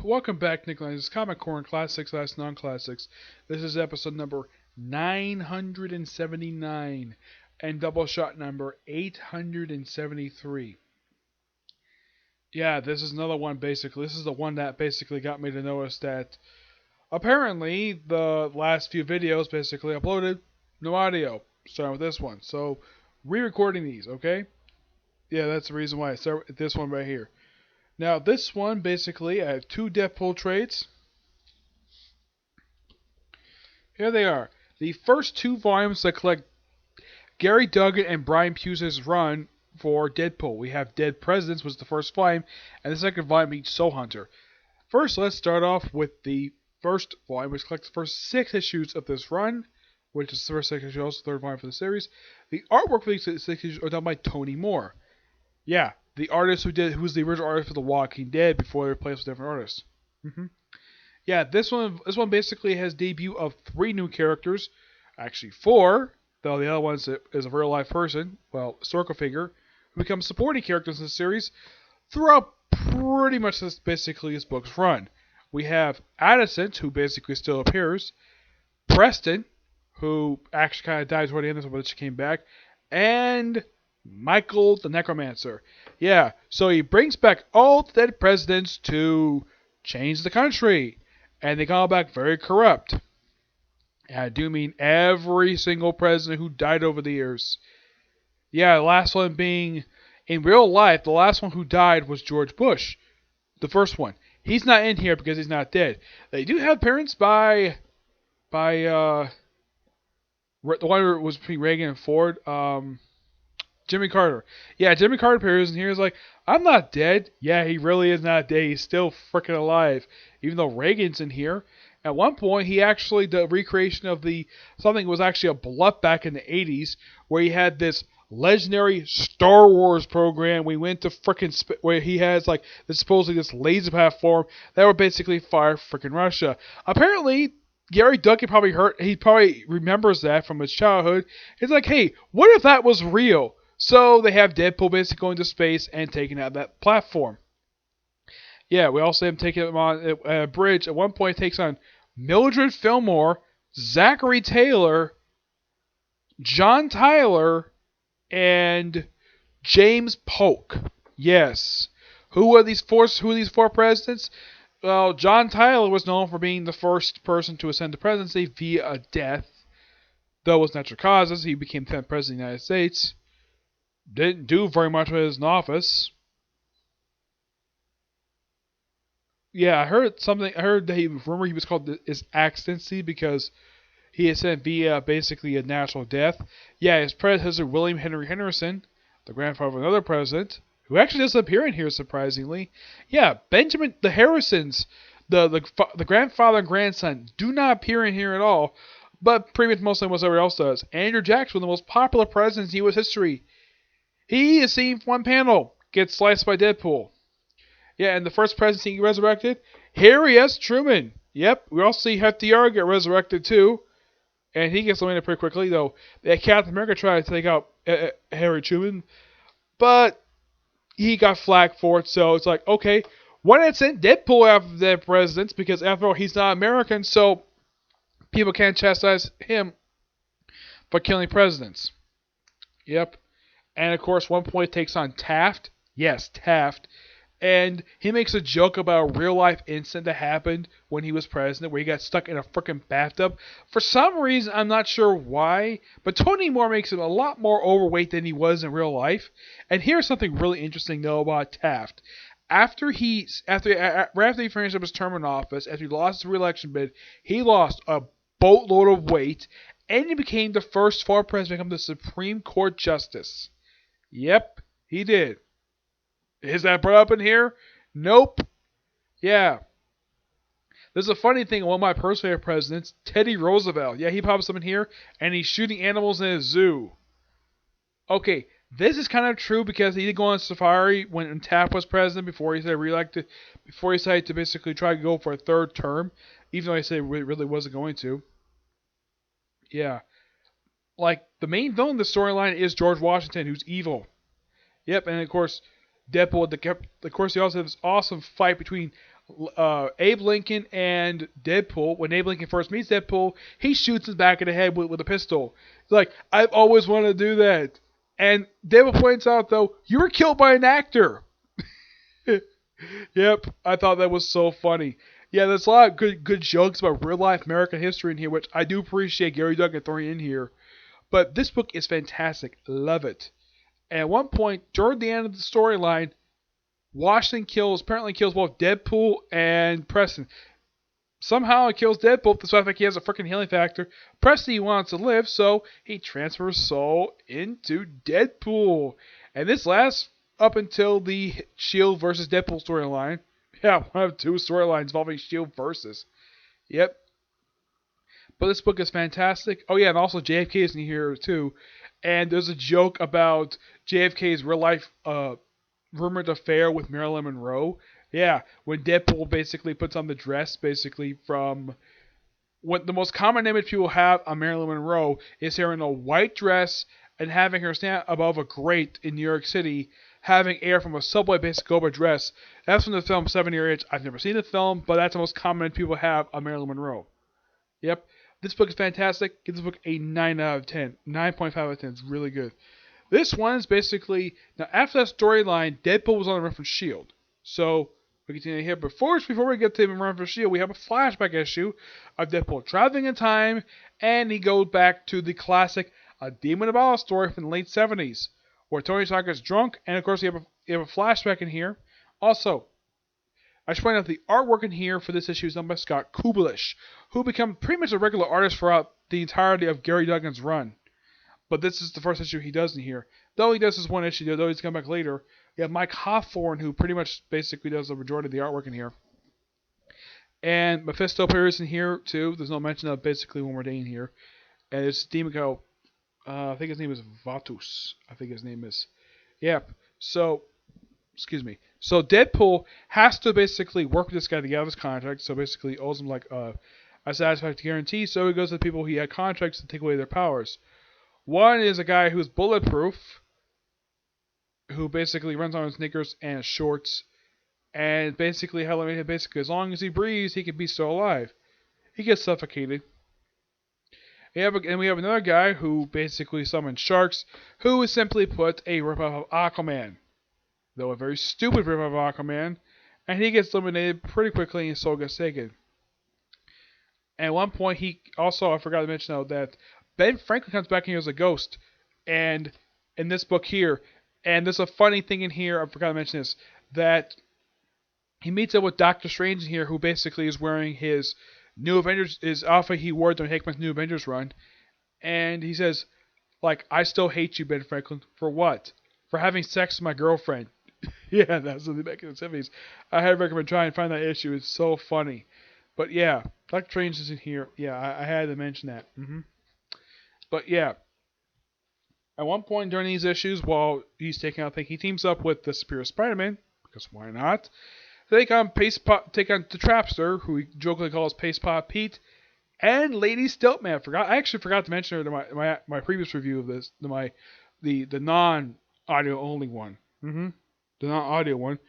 Welcome back, Nikolai. This is Comic Corn Classics / Non-Classics. This is episode number 979 and Doubleshot number 873. Yeah, this is another one basically. This is the one that basically got me to notice that apparently the last few videos basically uploaded no audio. Starting with this one. So, re-recording these, okay? Yeah, that's the reason why I start with this one right here. Now, this one, basically, I have two Deadpool trades. Here they are. The first two volumes that collect Gary Duggan and Brian Puse's run for Deadpool. We have Dead Presidents was the first volume, and the second volume being Soul Hunter. First, let's start off with the first volume, which collects the first 6 issues of this run, which is the first 6 issues, also the third volume for the series. The artwork for these 6 issues are done by Tony Moore. Yeah, the artist who was the original artist for The Walking Dead before they replaced with different artists. Yeah, this one basically has debut of 3 new characters, actually 4, though the other one is a real life person, well, historical figure, who becomes supporting characters in the series throughout pretty much this book's run. We have Addison, who basically still appears, Preston, who actually kind of died toward the end of this, but she came back, and Michael the Necromancer. Yeah, so he brings back all the dead presidents to change the country. And they got all back very corrupt. And I do mean every single president who died over the years. Yeah, the last one being, in real life, the last one who died was George Bush. The first one. He's not in here because he's not dead. They do have appearance by the one who was between Reagan and Ford, Jimmy Carter. Yeah, Jimmy Carter appears in here. He's like, I'm not dead. Yeah, he really is not dead. He's still freaking alive. Even though Reagan's in here. At one point, he actually did a recreation of something that was actually a bluff back in the 80s, where he had this legendary Star Wars program. We went to where he has this supposedly this laser platform that would basically fire freaking Russia. Apparently, Gary Duggan he probably remembers that from his childhood. He's like, hey, what if that was real? So they have Deadpool basically going to space and taking out that platform. Yeah, we also have him taking him on a bridge. At one point, he takes on Mildred Fillmore, Zachary Taylor, John Tyler, and James Polk. Yes. Who are these 4 presidents? Well, John Tyler was known for being the first person to ascend to presidency via a death. Though it was natural causes, he became 10th president of the United States. Didn't do very much with his office. Yeah, I heard that he was called his accidency because he ascended via basically a natural death. Yeah, his predecessor, William Henry Henderson, the grandfather of another president, who actually doesn't appear in here surprisingly. Yeah, Benjamin, the Harrisons, the grandfather and grandson, do not appear in here at all, but pretty much mostly almost everyone else does. Andrew Jackson, one of the most popular presidents in U.S. history. He is seen from one panel, gets sliced by Deadpool. Yeah, and the first president he resurrected, Harry S. Truman. Yep, we also see FDR get resurrected too. And he gets eliminated pretty quickly, though Captain America tried to take out Harry Truman. But he got flack for it, so it's like, okay, why not send Deadpool after the presidents? Because after all, he's not American, so people can't chastise him for killing presidents. Yep. And of course, one point takes on Taft. Yes, Taft. And he makes a joke about a real life incident that happened when he was president, where he got stuck in a freaking bathtub. For some reason, I'm not sure why, but Tony Moore makes him a lot more overweight than he was in real life. And here's something really interesting though about Taft. After he finished up his term in office, after he lost his re-election bid, he lost a boatload of weight, and he became the first former president to become the Supreme Court Justice. Yep, he did. Is that brought up in here? Nope. Yeah. There's a funny thing, one of my personal favorite presidents, Teddy Roosevelt. Yeah, he pops up in here, and he's shooting animals in a zoo. Okay, this is kind of true because he did go on safari when Taft was president before he decided to basically try to go for a 3rd term, even though he said he really wasn't going to. Yeah. The main villain in the storyline is George Washington, who's evil. Yep, and of course, Deadpool. Of course, they also have this awesome fight between Abe Lincoln and Deadpool. When Abe Lincoln first meets Deadpool, he shoots him back in the head with a pistol. It's like, I've always wanted to do that. And Deadpool points out, though, you were killed by an actor. Yep, I thought that was so funny. Yeah, there's a lot of good jokes about real life American history in here, which I do appreciate Gary Duggan throwing in here. But this book is fantastic. Love it. And at one point, during the end of the storyline, Washington apparently kills both Deadpool and Preston. Somehow it kills Deadpool despite the fact he has a freaking healing factor. Preston wants to live, so he transfers soul into Deadpool. And this lasts up until the S.H.I.E.L.D. versus Deadpool storyline. Yeah, one of two storylines involving S.H.I.E.L.D. versus. Yep. But this book is fantastic. Oh yeah, and also JFK is in here too. And there's a joke about JFK's real life rumored affair with Marilyn Monroe. Yeah, when Deadpool basically puts on the dress, basically from what the most common image people have on Marilyn Monroe is her in a white dress and having her stand above a grate in New York City, having air from a subway basically go over dress. That's from the film 7 Year Itch. I've never seen the film, but that's the most common image people have on Marilyn Monroe. Yep. This book is fantastic. Give this book a 9 out of 10. 9.5 out of 10. It's really good. This one is basically, now after that storyline, Deadpool was on the run from S.H.I.E.L.D. So, we continue here. Before we get to him run for S.H.I.E.L.D., we have a flashback issue of Deadpool traveling in time, and he goes back to the classic A Demon in a Bottle story from the late 70s, where Tony Stark is drunk, and of course you have a flashback in here. Also, I should point out the artwork in here for this issue is done by Scott Kublish, who became pretty much a regular artist throughout the entirety of Gary Duggan's run. But this is the first issue he does in here. Though he does this one issue, though he's come back later. You have Mike Hawthorne, who pretty much basically does the majority of the artwork in here. And Mephisto appears in here, too. There's no mention of basically one more day in here. And it's Demico. I think his name is Vatus. I think his name is. Yep. So, excuse me. So Deadpool has to basically work with this guy to get out of his contract. So basically owes him like a satisfactory guarantee. So he goes to the people he had contracts to take away their powers. One is a guy who's bulletproof, who basically runs on sneakers and shorts, and basically as long as he breathes, he can be still alive. He gets suffocated. We have another guy who basically summons sharks, who is simply put a ripoff of Aquaman, though a very stupid ripoff of Aquaman, and he gets eliminated pretty quickly and his soul gets taken. And at one point, I forgot to mention though that Ben Franklin comes back here as a ghost, and in this book here, and there's a funny thing in here, I forgot to mention this, that he meets up with Doctor Strange in here, who basically is wearing his New Avengers, his outfit he wore during Hickman's New Avengers run, and he says, like, I still hate you, Ben Franklin, for what? For having sex with my girlfriend. Yeah, that's what they back in the 70s. I highly recommend trying to find that issue, it's so funny. But yeah, Doctor Strange is in here, yeah, I had to mention that. But yeah, at one point during these issues, while he's taking out things, he teams up with the Superior Spider-Man, because why not? They take on the Trapster, who he jokingly calls Paste Pot Pete, and Lady Stilt-man. I actually forgot to mention her in my previous review of this, the non-audio only one. The non-audio one.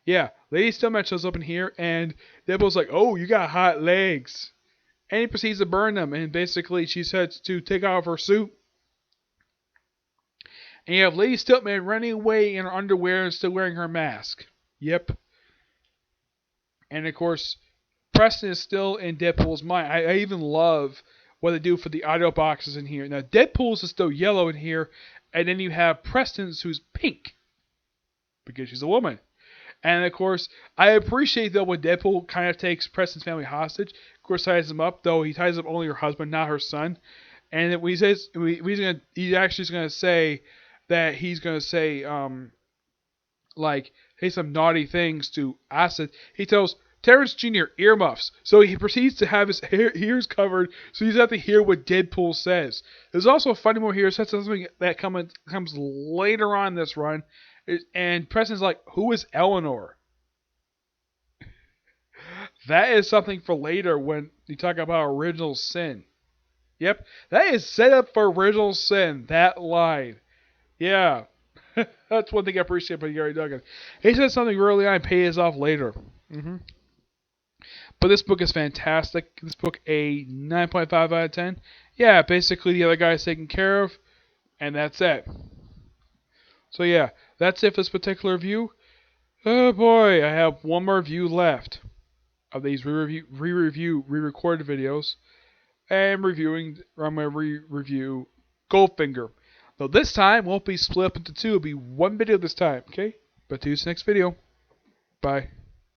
Yeah, Lady Stilt-man shows up in here, and Deadpool's like, "Oh, you got hot legs." And he proceeds to burn them, and basically she says to take off her suit. And you have Lady Stilt-man running away in her underwear and still wearing her mask. Yep. And of course, Preston is still in Deadpool's mind. I even love what they do for the audio boxes in here. Now, Deadpool's is still yellow in here, and then you have Preston's who's pink, because she's a woman. And of course, I appreciate though when Deadpool kind of takes Preston's family hostage. Of course, ties them up, though he ties up only her husband, not her son. And when he says he's actually going to say that he's going to say like, hey, some naughty things to Acid. He tells Terrence Jr. earmuffs, so he proceeds to have his ears covered, so he doesn't have to hear what Deadpool says. There's also a funny moment here. That's something that comes later on in this run. And Preston's like, who is Eleanor? That is something for later when you talk about Original Sin. Yep, that is set up for Original Sin, that line. Yeah. That's one thing I appreciate about Gary Duggan. He said something early on and pays off later. But this book is fantastic. This book a 9.5 out of 10. Yeah, basically the other guy is taken care of, and that's it. So yeah, that's it for this particular review. Oh boy, I have one more review left of these re-recorded videos. And I'm going to review Goldfinger. Though this time won't be split up into two, it'll be one video this time, okay? But to this next video. Bye.